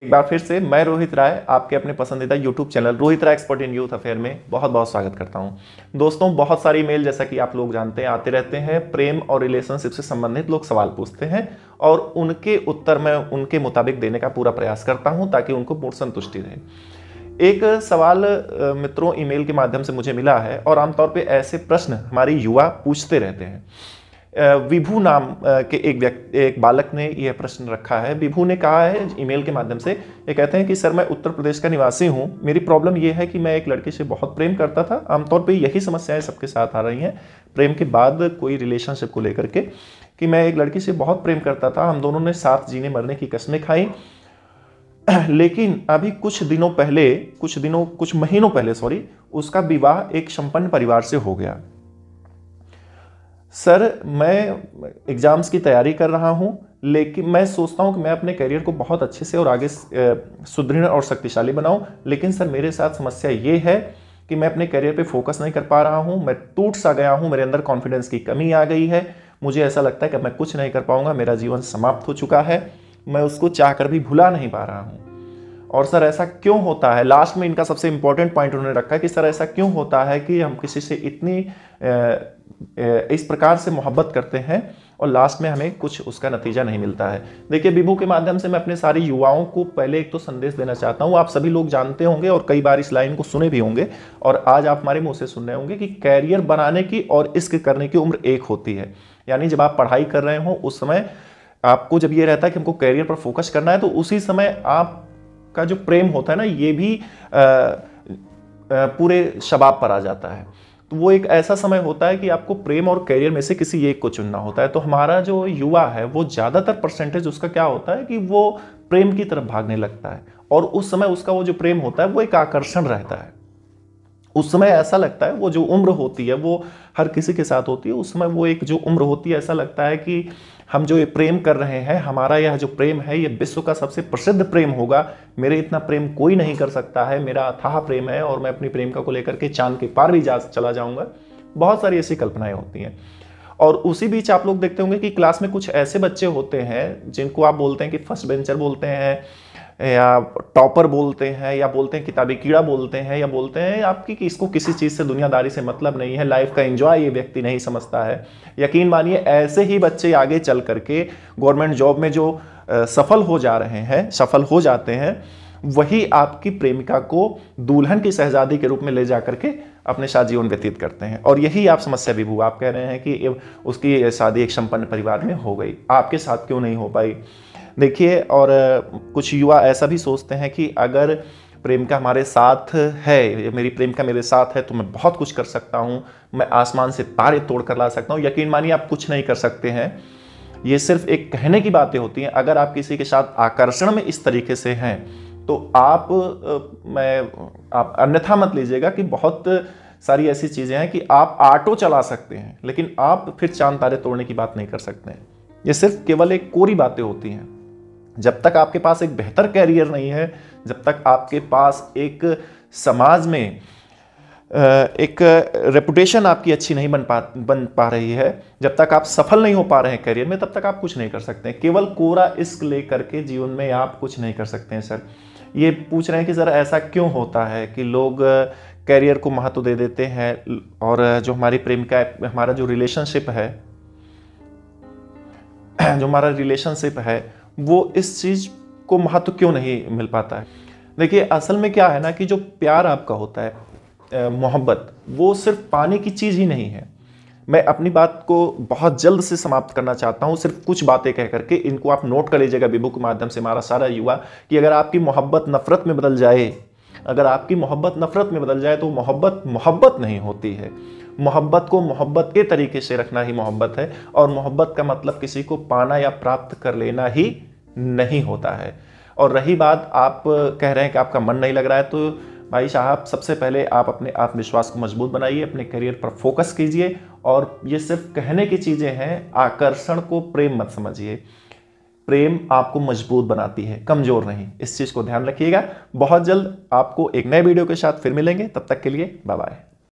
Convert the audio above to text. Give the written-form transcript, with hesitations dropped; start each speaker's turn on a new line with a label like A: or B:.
A: एक बार फिर से मैं रोहित राय आपके अपने पसंदीदा YouTube channel Rohit Rai expert in youth affair में बहुत बहुत स्वागत करता हूं। दोस्तों, बहुत सारी मेल जैसा कि आप लोग जानते हैं आते रहते हैं। प्रेम और रिलेशनशिप से संबंधित लोग सवाल पूछते हैं और उनके उत्तर मैं उनके मुताबिक देने का पूरा प्रयास करता हूं ताकि उनको पूर्ण संतुष्टि रहे। एक सवाल मित्रों ईमेल के माध्यम से मुझे मिला है और आमतौर पर ऐसे प्रश्न हमारे युवा पूछते रहते हैं। विभू नाम के एक बालक ने यह प्रश्न रखा है। विभू ने कहा है ईमेल के माध्यम से, ये कहते हैं कि सर, मैं उत्तर प्रदेश का निवासी हूं। मेरी प्रॉब्लम यह है कि मैं एक लड़की से बहुत प्रेम करता था। आमतौर पे यही समस्याएं सबके साथ आ रही हैं प्रेम के बाद कोई रिलेशनशिप को लेकर के, कि मैं एक लड़की से बहुत प्रेम करता था। हम दोनों ने साथ जीने मरने की कस्में खाई, लेकिन अभी कुछ महीनों पहले उसका विवाह एक संपन्न परिवार से हो गया। सर, मैं एग्जाम्स की तैयारी कर रहा हूं, लेकिन मैं सोचता हूं कि मैं अपने करियर को बहुत अच्छे से और आगे सुदृढ़ और शक्तिशाली बनाऊं। लेकिन सर, मेरे साथ समस्या ये है कि मैं अपने करियर पे फोकस नहीं कर पा रहा हूं। मैं टूट सा गया हूं, मेरे अंदर कॉन्फिडेंस की कमी आ गई है। मुझे ऐसा लगता है कि मैं कुछ नहीं कर पाऊंगा, मेरा जीवन समाप्त हो चुका है। मैं उसको चाहकर भी भुला नहीं पा रहा हूं। और सर, ऐसा क्यों होता है? लास्ट में इनका सबसे इंपॉर्टेंट पॉइंट उन्होंने रखा है कि सर, ऐसा क्यों होता है कि हम किसी से इतनी इस प्रकार से मोहब्बत करते हैं और लास्ट में हमें कुछ उसका नतीजा नहीं मिलता है। देखिए, विभू के माध्यम से मैं अपने सारे युवाओं को पहले एक तो संदेश देना चाहता हूं। आप सभी लोग जानते होंगे और कई बार इस लाइन को सुने भी होंगे और आज आप हमारे मुंह से सुन रहे होंगे कि कैरियर बनाने की और इश्क करने की उम्र एक होती है। यानी जब आप पढ़ाई कर रहे हो उस समय आपको जब ये रहता है कि हमको कैरियर पर फोकस करना है, तो उसी समय आपका जो प्रेम होता है ना, ये भी पूरे शबाब पर आ जाता है। तो वो एक ऐसा समय होता है कि आपको प्रेम और करियर में से किसी एक को चुनना होता है। तो हमारा जो युवा है वो ज़्यादातर परसेंटेज उसका क्या होता है कि वो प्रेम की तरफ भागने लगता है और उस समय उसका वो जो प्रेम होता है वो एक आकर्षण रहता है। उस समय ऐसा लगता है, वो जो उम्र होती है वो हर किसी के साथ होती है। उस समय वो एक जो उम्र होती है, ऐसा लगता है कि हम जो ये प्रेम कर रहे हैं, हमारा यह जो प्रेम है ये विश्व का सबसे प्रसिद्ध प्रेम होगा। मेरे इतना प्रेम कोई नहीं कर सकता है, मेरा अथाह प्रेम है और मैं अपनी प्रेमिका को लेकर के चांद के पार भी चला जाऊंगा। बहुत सारी ऐसी कल्पनाएं होती हैं। और उसी बीच आप लोग देखते होंगे कि क्लास में कुछ ऐसे बच्चे होते हैं जिनको आप बोलते हैं कि फर्स्ट बेंचर बोलते हैं या टॉपर बोलते हैं या बोलते हैं किताबी कीड़ा बोलते हैं या बोलते हैं आपकी कि इसको किसी चीज़ से दुनियादारी से मतलब नहीं है, लाइफ का एंजॉय ये व्यक्ति नहीं समझता है। यकीन मानिए, ऐसे ही बच्चे आगे चल करके गवर्नमेंट जॉब में जो सफल हो जाते हैं, वही आपकी प्रेमिका को दुल्हन की शहजादी के रूप में ले जा करके अपने साथ जीवन व्यतीत करते हैं। और यही आप समस्या विभू, आप कह रहे हैं कि उसकी शादी एक संपन्न परिवार में हो गई, आपके साथ क्यों नहीं हो पाई? देखिए, और कुछ युवा ऐसा भी सोचते हैं कि अगर प्रेमिका हमारे साथ है, मेरी प्रेमिका मेरे साथ है, तो मैं बहुत कुछ कर सकता हूँ, मैं आसमान से तारे तोड़ कर ला सकता हूँ। यकीन मानिए, आप कुछ नहीं कर सकते हैं। ये सिर्फ एक कहने की बातें होती हैं। अगर आप किसी के साथ आकर्षण में इस तरीके से हैं तो आप अन्यथा मत लीजिएगा कि बहुत सारी ऐसी चीज़ें हैं कि आप ऑटो चला सकते हैं, लेकिन आप फिर चांद तारे तोड़ने की बात नहीं कर सकते हैं। ये सिर्फ केवल एक कोरी बातें होती हैं। जब तक आपके पास एक बेहतर कैरियर नहीं है, जब तक आपके पास एक समाज में एक रेपुटेशन आपकी अच्छी नहीं बन पा रही है, जब तक आप सफल नहीं हो पा रहे हैं करियर में, तब तक आप कुछ नहीं कर सकते हैं। केवल कोरा इश्क लेकर के जीवन में आप कुछ नहीं कर सकते हैं। सर, ये पूछ रहे हैं कि सर, ऐसा क्यों होता है कि लोग कैरियर को महत्व दे देते हैं और जो हमारी प्रेमिका, हमारा जो रिलेशनशिप है वो इस चीज़ को महत्व क्यों नहीं मिल पाता है? देखिए, असल में क्या है ना कि जो प्यार आपका होता है, मोहब्बत, वो सिर्फ पाने की चीज़ ही नहीं है। मैं अपनी बात को बहुत जल्द से समाप्त करना चाहता हूँ, सिर्फ कुछ बातें कह करके। इनको आप नोट कर लीजिएगा विभू के माध्यम से हमारा सारा युवा, कि अगर आपकी मोहब्बत नफरत में बदल जाए, तो मोहब्बत नहीं होती है। मोहब्बत को मोहब्बत के तरीके से रखना ही मोहब्बत है, और मोहब्बत का मतलब किसी को पाना या प्राप्त कर लेना ही नहीं होता है। और रही बात, आप कह रहे हैं कि आपका मन नहीं लग रहा है, तो भाई साहब, सबसे पहले आप अपने आत्मविश्वास को मजबूत बनाइए, अपने करियर पर फोकस कीजिए। और ये सिर्फ कहने की चीज़ें हैं, आकर्षण को प्रेम मत समझिए। प्रेम आपको मजबूत बनाती है, कमजोर नहीं। इस चीज़ को ध्यान रखिएगा। बहुत जल्द आपको एक नए वीडियो के साथ फिर मिलेंगे, तब तक के लिए बाय बाय।